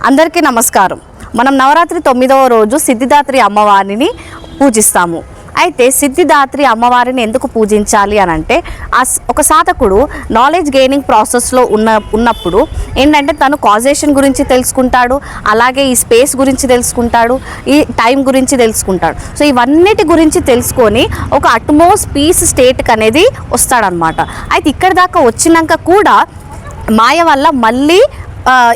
అందరికీ నమస్కారం. మనం నవరాత్రి 9వ రోజు సిద్ధిదాత్రి అమ్మవారిని పూజిస్తాము. అయితే సిద్ధిదాత్రి అమ్మవారిని ఎందుకు పూజించాలి అని అంటే, ఒక సాధకుడు నాలెడ్జ్ గెయినింగ్ ప్రాసెస్లో ఉన్నప్పుడు ఏంటంటే తను కాజేషన్ గురించి తెలుసుకుంటాడు, అలాగే ఈ స్పేస్ గురించి తెలుసుకుంటాడు, ఈ టైం గురించి తెలుసుకుంటాడు. సో ఇవన్నిటి గురించి తెలుసుకొని ఒక అట్మోస్ట్ పీస్ స్టేట్కి అనేది వస్తాడనమాట. అయితే ఇక్కడి దాకా వచ్చినాక కూడా మాయ వల్ల మళ్ళీ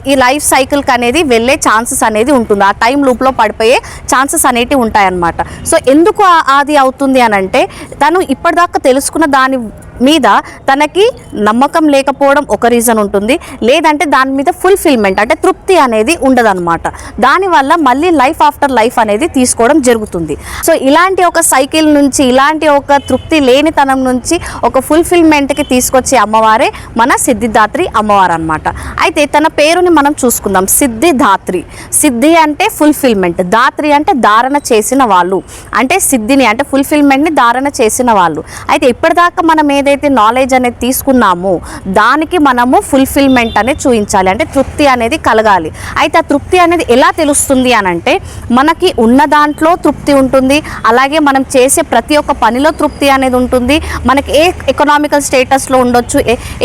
ఈ లైఫ్ సైకిల్కి అనేది వెళ్ళే ఛాన్సెస్ అనేది ఉంటుంది. ఆ టైం లూప్లో పడిపోయే ఛాన్సెస్ అనేవి ఉంటాయన్నమాట. సో ఎందుకు అది అవుతుంది అని అంటే, తను ఇప్పటిదాకా తెలుసుకున్న దాని మీద తనకి నమ్మకం లేకపోవడం ఒక రీజన్ ఉంటుంది, లేదంటే దాని మీద ఫుల్ఫిల్మెంట్ అంటే తృప్తి అనేది ఉండదన్నమాట. దానివల్ల మళ్ళీ లైఫ్ ఆఫ్టర్ లైఫ్ అనేది తీసుకోవడం జరుగుతుంది. సో ఇలాంటి ఒక సైకిల్ నుంచి, ఇలాంటి ఒక తృప్తి లేనితనం నుంచి ఒక ఫుల్ఫిల్మెంట్కి తీసుకొచ్చే అమ్మవారే మన సిద్ధిదాత్రి అమ్మవారు అనమాట. అయితే తన పేరుని మనం చూసుకుందాం, సిద్ధిదాత్రి. సిద్ధి అంటే ఫుల్ఫిల్మెంట్, దాత్రి అంటే ధారణ చేసిన వాళ్ళు, అంటే సిద్ధిని అంటే ఫుల్ఫిల్మెంట్ని ధారణ చేసిన వాళ్ళు. అయితే ఇప్పటిదాకా మనం ఏదైతే నాలెడ్జ్ అనేది తీసుకున్నామో దానికి మనము ఫుల్ఫిల్మెంట్ అనేది చూపించాలి, అంటే తృప్తి అనేది కలగాలి. అయితే ఆ తృప్తి అనేది ఎలా తెలుస్తుంది అని అంటే, మనకి ఉన్న దాంట్లో తృప్తి ఉంటుంది, అలాగే మనం చేసే ప్రతి ఒక్క పనిలో తృప్తి అనేది ఉంటుంది. మనకి ఏ ఎకనామికల్ స్టేటస్లో ఉండొచ్చు,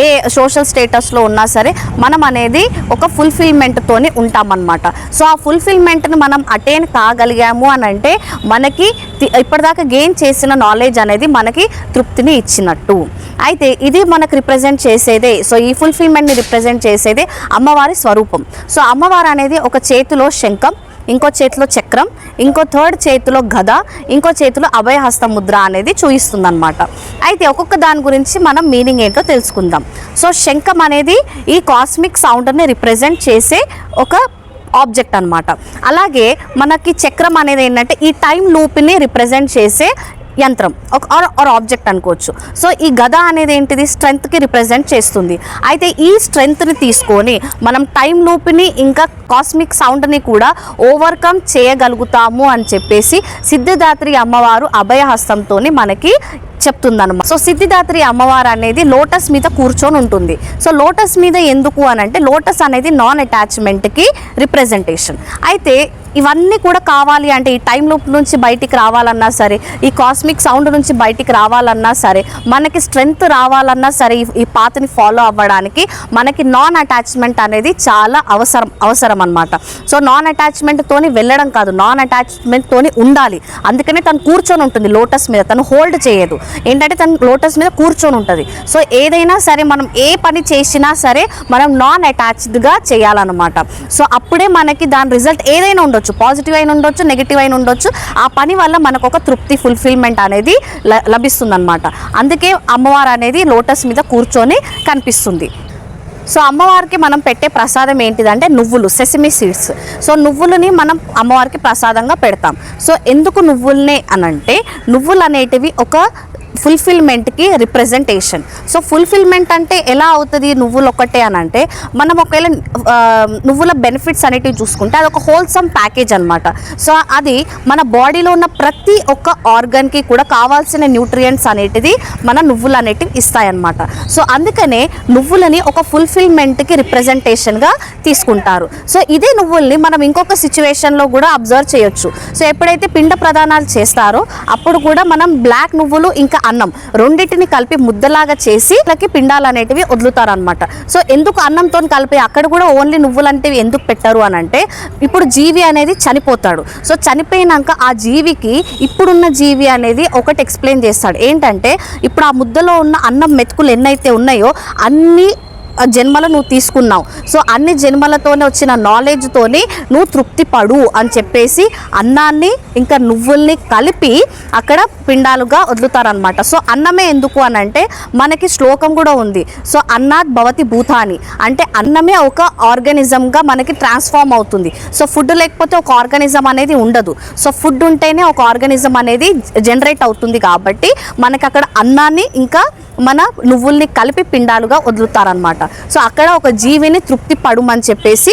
ఏ సోషల్ స్టేటస్లో ఉన్నా సరే మనం అనేది ఒక ఫుల్ఫిల్మెంట్తోని ఉంటామన్నమాట. సో ఆ ఫుల్ఫిల్మెంట్ని మనం అటైన్ కాగలిగాము అని అంటే మనకి ఇప్పటిదాకా గెయిన్ చేసిన నాలెడ్జ్ అనేది మనకి తృప్తిని ఇచ్చినట్టు. అయితే ఇది మనకు రిప్రజెంట్ చేసేదే, సో ఈ ఫుల్ఫిల్మెంట్ని రిప్రజెంట్ చేసేదే అమ్మవారి స్వరూపం. సో అమ్మవారు అనేది ఒక చేతిలో శంఖం, ఇంకో చేతిలో చక్రం, ఇంకో థర్డ్ చేతిలో గద, ఇంకో చేతిలో అభయహస్త ముద్ర అనేది చూపిస్తుంది అనమాట. అయితే ఒక్కొక్క దాని గురించి మనం మీనింగ్ ఏంటో తెలుసుకుందాం. సో శంఖం అనేది ఈ కాస్మిక్ సౌండ్ని రిప్రజెంట్ చేసే ఒక ఆబ్జెక్ట్ అనమాట. అలాగే మనకి చక్రం అనేది ఏంటంటే ఈ టైం లూప్ని రిప్రజెంట్ చేసే యంత్రం ఆర్ ఆబ్జెక్ట్ అనుకోవచ్చు. సో ఈ గద అనేది ఏంటిది, స్ట్రెంగ్త్కి రిప్రజెంట్ చేస్తుంది. అయితే ఈ స్ట్రెంగ్త్ని తీసుకొని మనం టైం లూప్ని ఇంకా కాస్మిక్ సౌండ్ని కూడా ఓవర్కమ్ చేయగలుగుతాము అని చెప్పేసి సిద్ధిదాత్రి అమ్మవారు అభయహస్తంతో మనకి చెప్తుందన్నమాట. సో సిద్ధిదాత్రి అమ్మవారు అనేది లోటస్ మీద కూర్చొని ఉంటుంది. సో లోటస్ మీద ఎందుకు అని అంటే, లోటస్ అనేది నాన్ అటాచ్మెంట్కి రిప్రజెంటేషన్. అయితే ఇవన్నీ కూడా కావాలి అంటే, ఈ టైం లూప్ నుంచి బయటికి రావాలన్నా సరే, ఈ కాస్మిక్ సౌండ్ నుంచి బయటికి రావాలన్నా సరే, మనకి స్ట్రెంగ్త్ రావాలన్నా సరే, ఈ పాత్ని ఫాలో అవ్వడానికి మనకి నాన్ అటాచ్మెంట్ అనేది చాలా అవసరం అనమాట. సో నాన్ అటాచ్మెంట్తోని వెళ్ళడం కాదు, నాన్ అటాచ్మెంట్తోని ఉండాలి. అందుకనే తను కూర్చొని ఉంటుంది లోటస్ మీద, తను హోల్డ్ చేయదు. ఏంటంటే తను లోటస్ మీద కూర్చొని ఉంటుంది. సో ఏదైనా సరే మనం ఏ పని చేసినా సరే మనం నాన్ అటాచ్డ్గా చేయాలన్నమాట. సో అప్పుడే మనకి దాని రిజల్ట్ ఏదైనా ఉండొచ్చు, పాజిటివ్ అయిన ఉండొచ్చు, నెగిటివ్ అయిన ఉండొచ్చు. ఆ పని వల్ల మనకు ఒక తృప్తి, ఫుల్ఫిల్మెంట్ అనేది లభిస్తుంది అనమాట. అందుకే అమ్మవారు అనేది లోటస్ మీద కూర్చొని కనిపిస్తుంది. సో అమ్మవారికి మనం పెట్టే ప్రసాదం ఏంటిదంటే నువ్వులు, సెసమి సీడ్స్. సో నువ్వులని మనం అమ్మవారికి ప్రసాదంగా పెడతాం. సో ఎందుకు నువ్వులనే అనంటే, నువ్వులు అనేటివి ఒక ఫుల్ఫిల్మెంట్కి రిప్రజెంటేషన్. సో ఫుల్ఫిల్మెంట్ అంటే ఎలా అవుతుంది నువ్వులు ఒక్కటే అని అంటే, మనం ఒకవేళ నువ్వుల బెనిఫిట్స్ అనేటివి చూసుకుంటే అది ఒక హోల్సమ్ ప్యాకేజ్ అనమాట. సో అది మన బాడీలో ఉన్న ప్రతి ఒక్క ఆర్గన్కి కూడా కావాల్సిన న్యూట్రియంట్స్ అనేటిది మన నువ్వులు అనేటివి ఇస్తాయన్నమాట. సో అందుకనే నువ్వులని ఒక ఫుల్ఫిల్మెంట్కి రిప్రజెంటేషన్గా తీసుకుంటారు. సో ఇదే నువ్వుల్ని మనం ఇంకొక సిచ్యువేషన్లో కూడా అబ్జర్వ్ చేయొచ్చు. సో ఎప్పుడైతే పిండ ప్రదానాలు చేస్తారో అప్పుడు కూడా మనం బ్లాక్ నువ్వులు ఇంకా అన్నం రెండింటిని కలిపి ముద్దలాగా చేసి వాళ్ళకి పిండాలు అనేటివి వదులుతారనమాట. సో ఎందుకు అన్నంతో కలిపి అక్కడ కూడా ఓన్లీ నువ్వులు అనేవి ఎందుకు పెట్టారు అని అంటే, ఇప్పుడు జీవి అనేది చనిపోతాడు. సో చనిపోయినాక ఆ జీవికి ఇప్పుడున్న జీవి అనేది ఒకటి ఎక్స్ప్లెయిన్ చేస్తాడు. ఏంటంటే, ఇప్పుడు ఆ ముద్దలో ఉన్న అన్నం మెతుకులు ఎన్నైతే ఉన్నాయో అన్ని జన్మలు నువ్వు తీసుకున్నావు. సో అన్ని జన్మలతోనే వచ్చిన నాలెడ్జ్తోని నువ్వు తృప్తి పడు అని చెప్పేసి అన్నాన్ని ఇంకా నువ్వుల్ని కలిపి అక్కడ పిండాలుగా వదులుతారనమాట. సో అన్నమే ఎందుకు అని అంటే, మనకి శ్లోకం కూడా ఉంది. సో అన్నాత్ భవతి భూతాని అంటే అన్నమే ఒక ఆర్గానిజంగా మనకి ట్రాన్స్ఫార్మ్ అవుతుంది. సో ఫుడ్ లేకపోతే ఒక ఆర్గానిజం అనేది ఉండదు. సో ఫుడ్ ఉంటేనే ఒక ఆర్గానిజం అనేది జనరేట్ అవుతుంది. కాబట్టి మనకి అక్కడ అన్నాన్ని ఇంకా మన నువ్వుల్ని కలిపి పిండాలుగా వదులుతారనమాట. సో అక్కడ ఒక జీవిని తృప్తి పడుమని చెప్పేసి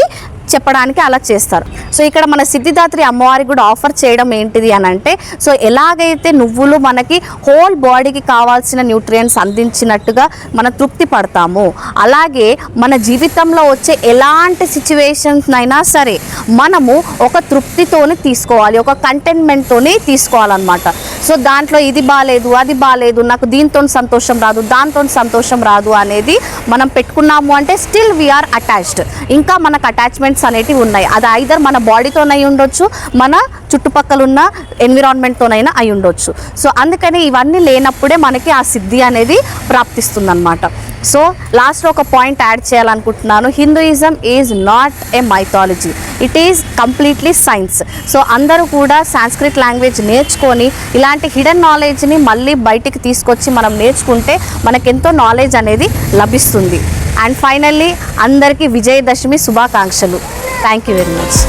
చెప్పడానికి అలా చేస్తారు. సో ఇక్కడ మన సిద్ధిదాత్రి అమ్మవారికి కూడా ఆఫర్ చేయడం ఏంటిది అని అంటే, సో ఎలాగైతే నువ్వులు మనకి హోల్ బాడీకి కావాల్సిన న్యూట్రియంట్స్ అందించినట్టుగా మనం తృప్తి పడతాము, అలాగే మన జీవితంలో వచ్చే ఎలాంటి సిచ్యువేషన్స్ అయినా సరే మనము ఒక తృప్తితోనే తీసుకోవాలి, ఒక కంటెంట్మెంట్తోనే తీసుకోవాలన్నమాట. సో దాంట్లో ఇది బాగాలేదు, అది బాగాలేదు, నాకు దీంతో సంతోషం రాదు, దాంతో సంతోషం రాదు అనేది మనం పెట్టుకున్నాము అంటే స్టిల్ వీఆర్ అటాచ్డ్. ఇంకా మనకు అటాచ్మెంట్స్ అనేటివి ఉన్నాయి. అది ఐదర్ మన బాడీతోనై ఉండొచ్చు, మన చుట్టుపక్కల ఉన్న ఎన్విరాన్మెంట్తోనైనా అయి ఉండొచ్చు. సో అందుకని ఇవన్నీ లేనప్పుడే మనకి ఆ సిద్ధి అనేది ప్రాప్తిస్తుంది అనమాట. సో లాస్ట్లో ఒక పాయింట్ యాడ్ చేయాలనుకుంటున్నాను. Hinduism is not a mythology, it is completely science. So అందరూ కూడా సాంస్క్రిట్ లాంగ్వేజ్ నేర్చుకొని ఇలాంటి హిడెన్ నాలెడ్జ్ని మళ్ళీ బయటికి తీసుకొచ్చి మనం నేర్చుకుంటే మనకెంతో నాలెడ్జ్ అనేది లభిస్తుంది. అండ్ ఫైనల్లీ అందరికీ విజయదశమి శుభాకాంక్షలు. Thank you very much.